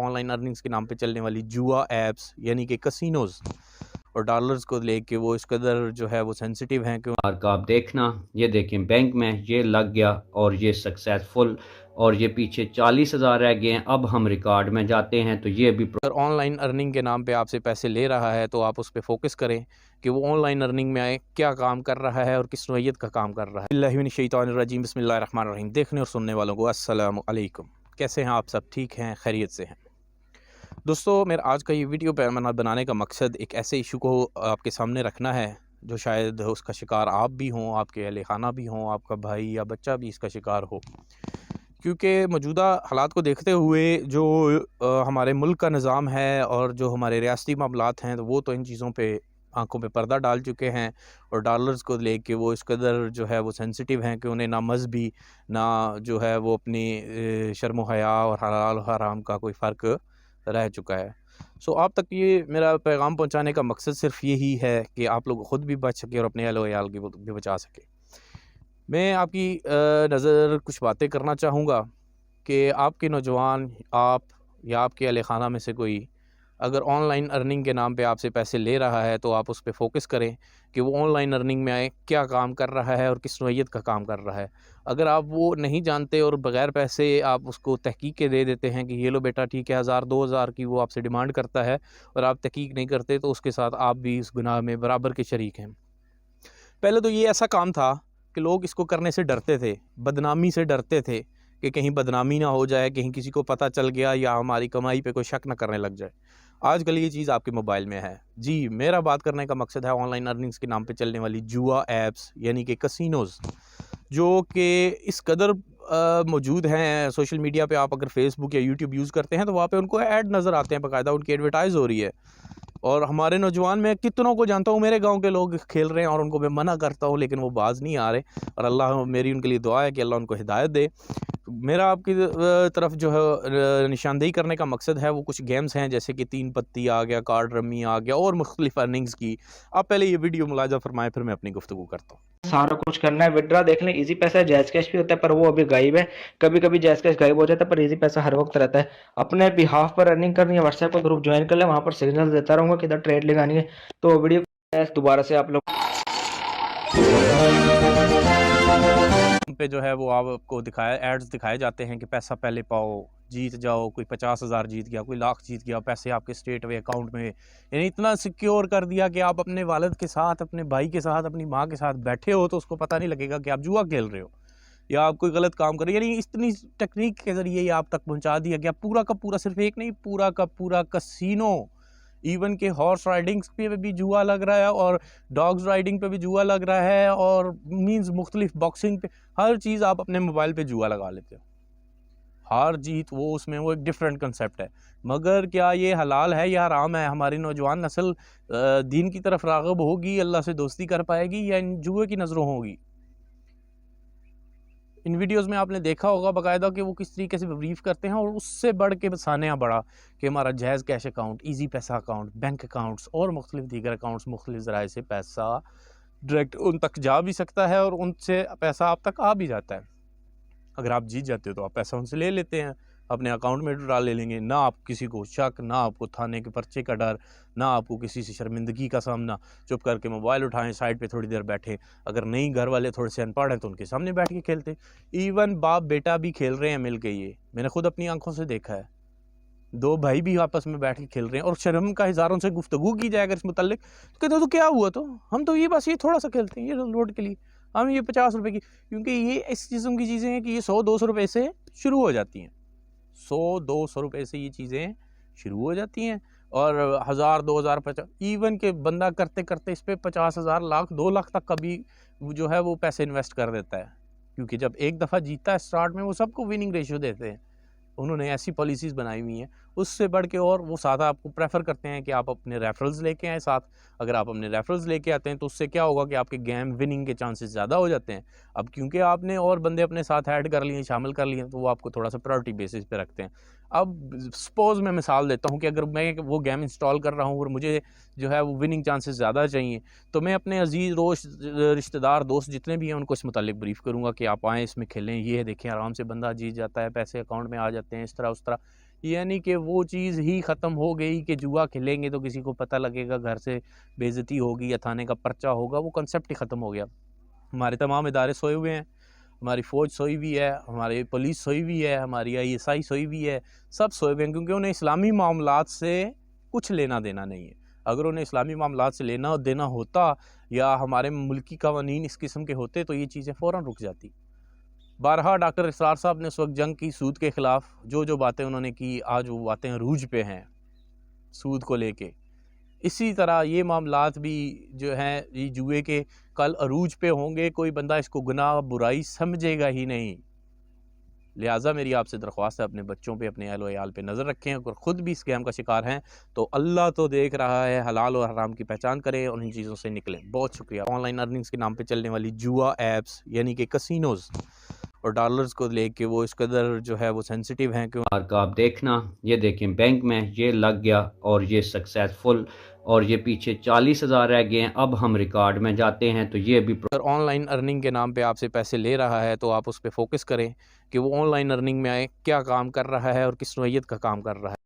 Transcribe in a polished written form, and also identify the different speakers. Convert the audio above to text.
Speaker 1: Online earnings के नाम पे चलने वाली जुआ ऐप्स यानी कि कसिनोज़ और डॉलर्स को लेके वो इस कदर जो है वो सेंसिटिव हैं कि
Speaker 2: का आप देखना, ये देखें बैंक में ये लग गया और ये सक्सेसफुल, और ये पीछे 40,000 रह गए हैं। अब हम रिकॉर्ड में जाते हैं तो ये भी
Speaker 1: अगर ऑनलाइन अर्निंग के नाम पे आपसे पैसे ले रहा है तो आप उस पे फोकस करें कि वो ऑनलाइन अर्निंग में आए क्या काम कर रहा है और किस नौइयत का काम कर रहा है। बिस्मिल्लाहिर्रहमानिर्रहीम, बिस्मिल्लाहिर्रहमानिर्रहीम। देखने और सुनने वालों को अस्सलामु अलैकुम। कैसे हैं आप सब? ठीक हैं, खैरियत से हैं? दोस्तों, मेरा आज का ये वीडियो बनाने का मकसद एक ऐसे इशू को आपके सामने रखना है जो शायद उसका शिकार आप भी हों, आपके अहले खाना भी हों, आपका भाई या बच्चा भी इसका शिकार हो। क्योंकि मौजूदा हालात को देखते हुए जो हमारे मुल्क का निज़ाम है और जो हमारे रियासती मामलात हैं, तो वो तो इन चीज़ों पे आँखों पे पर्दा डाल चुके हैं और डॉलर्स को लेके वो इस कदर जो है वो सेंसिटिव हैं कि उन्हें ना मज़हबी, ना जो है वो अपनी शर्म व हया और हलाल और हराम का कोई फ़र्क रह चुका है। सो आप तक ये मेरा पैगाम पहुँचाने का मकसद सिर्फ़ यही है कि आप लोग ख़ुद भी बच सकें और अपने अहल-व-अयाल की भी बचा सकें। मैं आपकी नज़र कुछ बातें करना चाहूँगा कि आपके नौजवान, आप या आपके अहले खाना में से कोई अगर ऑनलाइन अर्निंग के नाम पे आपसे पैसे ले रहा है तो आप उस पे फ़ोकस करें कि वो ऑनलाइन अर्निंग में आए क्या काम कर रहा है और किस नौइयत का काम कर रहा है। अगर आप वो नहीं जानते और बग़ैर पैसे आप उसको तहक़ीक़ के दे देते हैं कि ये लो बेटा ठीक है, 1000-2000 की वो आपसे डिमांड करता है और आप तहक़ीक़ नहीं करते, तो उसके साथ आप भी इस गुनाह में बराबर के शरीक हैं। पहले तो ये ऐसा काम था कि लोग इसको करने से डरते थे, बदनामी से डरते थे कि कहीं बदनामी ना हो जाए, कहीं किसी को पता चल गया या हमारी कमाई पे कोई शक ना करने लग जाए। आजकल ये चीज़ आपके मोबाइल में है। जी, मेरा बात करने का मकसद है ऑनलाइन अर्निंग्स के नाम पे चलने वाली जुआ ऐप्स यानी कि कसिनोज़, जो कि इस कदर मौजूद हैं सोशल मीडिया पे। आप अगर फेसबुक या यूट्यूब यूज़ करते हैं तो वहाँ पे उनको ऐड नज़र आते हैं, बाकायदा उनकी एडवर्टाइज़ हो रही है। और हमारे नौजवान, मैं कितनों को जानता हूँ, मेरे गांव के लोग खेल रहे हैं और उनको मैं मना करता हूँ लेकिन वो बाज नहीं आ रहे। और अल्लाह, मेरी उनके लिए दुआ है कि अल्लाह उनको हिदायत दे। मेरा आपकी तरफ जो है निशानदेही करने का मकसद है, वो कुछ गेम्स हैं जैसे कि तीन पत्ती आ गया, कार्ड रम्मी आ गया और मुख्तलिफ अर्निंग्स की। आप पहले ये वीडियो मुलाजा फरमाएं, फिर मैं अपनी गुफ्तगू करता हूँ।
Speaker 3: सारा कुछ करना है। विड्रा देख लें, इजी पैसा है, जैज़ कैश भी होता है पर वो अभी गायब है। कभी कभी जैज़ कैश गायब हो जाता है पर इजी पैसा हर वक्त रहता है। अपने बिहाफ पर अर्निंग करनी है, व्हाट्सएप का ग्रुप ज्वाइन कर लें, वहाँ पर सिग्नल देता रहूँगा किधर ट्रेड लगानी है। तो वीडियो दोबारा से आप लोग
Speaker 1: पे जो है वो आपको एड्स दिखाए जाते हैं कि पैसा पहले पाओ, जीत जाओ। कोई 50,000 जीत गया, कोई लाख जीत गया, पैसे आपके स्टेट वे अकाउंट में, यानी इतना सिक्योर कर दिया कि आप अपने वालिद के साथ, अपने भाई के साथ, अपनी माँ के साथ बैठे हो तो उसको पता नहीं लगेगा कि आप जुआ खेल रहे हो या आप कोई गलत काम कर रहे हो। यानी इतनी टेक्निक के ज़रिए ये आप तक पहुँचा दिया गया। पूरा का पूरा, सिर्फ एक नहीं, पूरा का पूरा कसिनो। इवन के हॉर्स राइडिंग्स पे भी जुआ लग रहा है और डॉग्स राइडिंग पे भी जुआ लग रहा है और मींस मुख्तलिफ बॉक्सिंग पे, हर चीज़ आप अपने मोबाइल पे जुआ लगा लेते हो। हार जीत वो उसमें वो एक डिफरेंट कंसेप्ट है। मगर क्या ये हलाल है या हराम है? हमारी नौजवान नस्ल दीन की तरफ राग़िब होगी, अल्लाह से दोस्ती कर पाएगी या इन जुए की नज़रों होगी? इन वीडियोस में आपने देखा होगा बाकायदा कि वो किस तरीके से ब्रीफ करते हैं और उससे बढ़ के सानिया बड़ा कि हमारा जैज़ कैश अकाउंट, ईजी पैसा अकाउंट, बैंक अकाउंट्स और मुख्तलिफ दीगर अकाउंट्स मुख्तलिफ ज़राए से पैसा डायरेक्ट उन तक जा भी सकता है और उनसे पैसा आप तक आ भी जाता है। अगर आप जीत जाते हो तो आप पैसा उनसे ले लेते हैं, अपने अकाउंट में डाल ले लेंगे। ना आप किसी को शक, ना आपको थाने के पर्चे का डर, ना आपको किसी से शर्मिंदगी का सामना। चुप करके मोबाइल उठाएं, साइड पे थोड़ी देर बैठें। अगर नहीं, घर वाले थोड़े से अनपढ़ हैं तो उनके सामने बैठ के खेलते। इवन बाप बेटा भी खेल रहे हैं मिल के, ये मैंने खुद अपनी आंखों से देखा है। दो भाई भी आपस में बैठ के खेल रहे हैं और शर्म का इज़हार उनसे गुफ्तगू की जाए अगर इस मुतल्लिक तो कहते हो तो क्या हुआ, तो हम तो ये बस ये थोड़ा सा खेलते हैं, ये लोड के लिए हम ये 50 रुपए की, क्योंकि ये इस किस्म की चीज़ें हैं कि ये 100-200 रुपए से शुरू हो जाती हैं। 100-200 रुपए से ये चीज़ें शुरू हो जाती हैं और 1000-2000 50, इवन के बंदा करते करते इस पे 50,000 लाख 2 लाख तक का भी जो है वो पैसे इन्वेस्ट कर देता है। क्योंकि जब एक दफ़ा जीतता है स्टार्ट में, वो सबको विनिंग रेशियो देते हैं। उन्होंने ऐसी पॉलिसीज़ बनाई हुई हैं। उससे बढ़ के और वो साथ आपको प्रेफर करते हैं कि आप अपने रेफरल्स लेके आएँ साथ। अगर आप अपने रेफरल्स लेके आते हैं तो उससे क्या होगा कि आपके गेम विनिंग के चांसेस ज़्यादा हो जाते हैं। अब क्योंकि आपने और बंदे अपने साथ ऐड कर लिए, शामिल कर लिए, तो वो आपको थोड़ा सा प्रायोरिटी बेसिस पे रखते हैं। अब सपोज़ मैं मिसाल देता हूँ कि अगर मैं वो गेम इंस्टॉल कर रहा हूँ और मुझे जो है वो विनिंग चांसेस ज़्यादा चाहिए, तो मैं अपने अजीज़ रिश्तेदार दोस्त जितने भी हैं उनको इस मुतालिक ब्रीफ़ करूँगा कि आप आएँ, इसमें खेलें, ये देखें, आराम से बंदा जीत जाता है, पैसे अकाउंट में आ जाते हैं, इस तरह उस तरह। यानी कि वो चीज़ ही ख़त्म हो गई कि जुआ खेलेंगे तो किसी को पता लगेगा, घर से बेइज्जती होगी या थाने का पर्चा होगा, वो कॉन्सेप्ट ही ख़त्म हो गया। हमारे तमाम इदारे सोए हुए हैं, हमारी फ़ौज सोई हुई है, हमारी पुलिस सोई हुई है, हमारी आईएसआई सोई हुई है, सब सोए हुए हैं क्योंकि उन्हें इस्लामी मामलात से कुछ लेना देना नहीं है। अगर उन्हें इस्लामी मामलात से लेना देना होता या हमारे मुल्की कवानीन इस किस्म के होते तो ये चीज़ें फ़ौरन रुक जाती। बारहा डॉक्टर इसरार साहब ने उस वक्त जंग की सूद के ख़िलाफ़, जो बातें उन्होंने की, आज वो बातें अरूज पे हैं सूद को लेके। इसी तरह ये मामलात भी जो हैं ये जुए के कल अरूज पे होंगे, कोई बंदा इसको गुनाह बुराई समझेगा ही नहीं। लिहाजा मेरी आपसे दरख्वास्त है, अपने बच्चों पे, अपने अहल व अयाल पे नज़र रखें। अगर ख़ुद भी इस स्कैम का शिकार हैं तो अल्लाह तो देख रहा है, हलाल और हराम की पहचान करें और इन चीज़ों से निकलें। बहुत शुक्रिया। ऑनलाइन अर्निंग्स के नाम पे चलने वाली जुआ ऐप्स यानी कि कसिनोज़ और डॉलर्स को लेके वो इस कदर जो है वो सेंसिटिव हैं कि
Speaker 2: का आप देखना, ये देखें बैंक में ये लग गया और ये सक्सेसफुल, और ये पीछे 40,000 रह गए हैं। अब हम रिकॉर्ड में जाते हैं तो ये भी
Speaker 1: अगर ऑनलाइन अर्निंग के नाम पे आपसे पैसे ले रहा है तो आप उस पे फोकस करें कि वो ऑनलाइन अर्निंग में आए, क्या काम कर रहा है और किस नोयत का काम कर रहा है।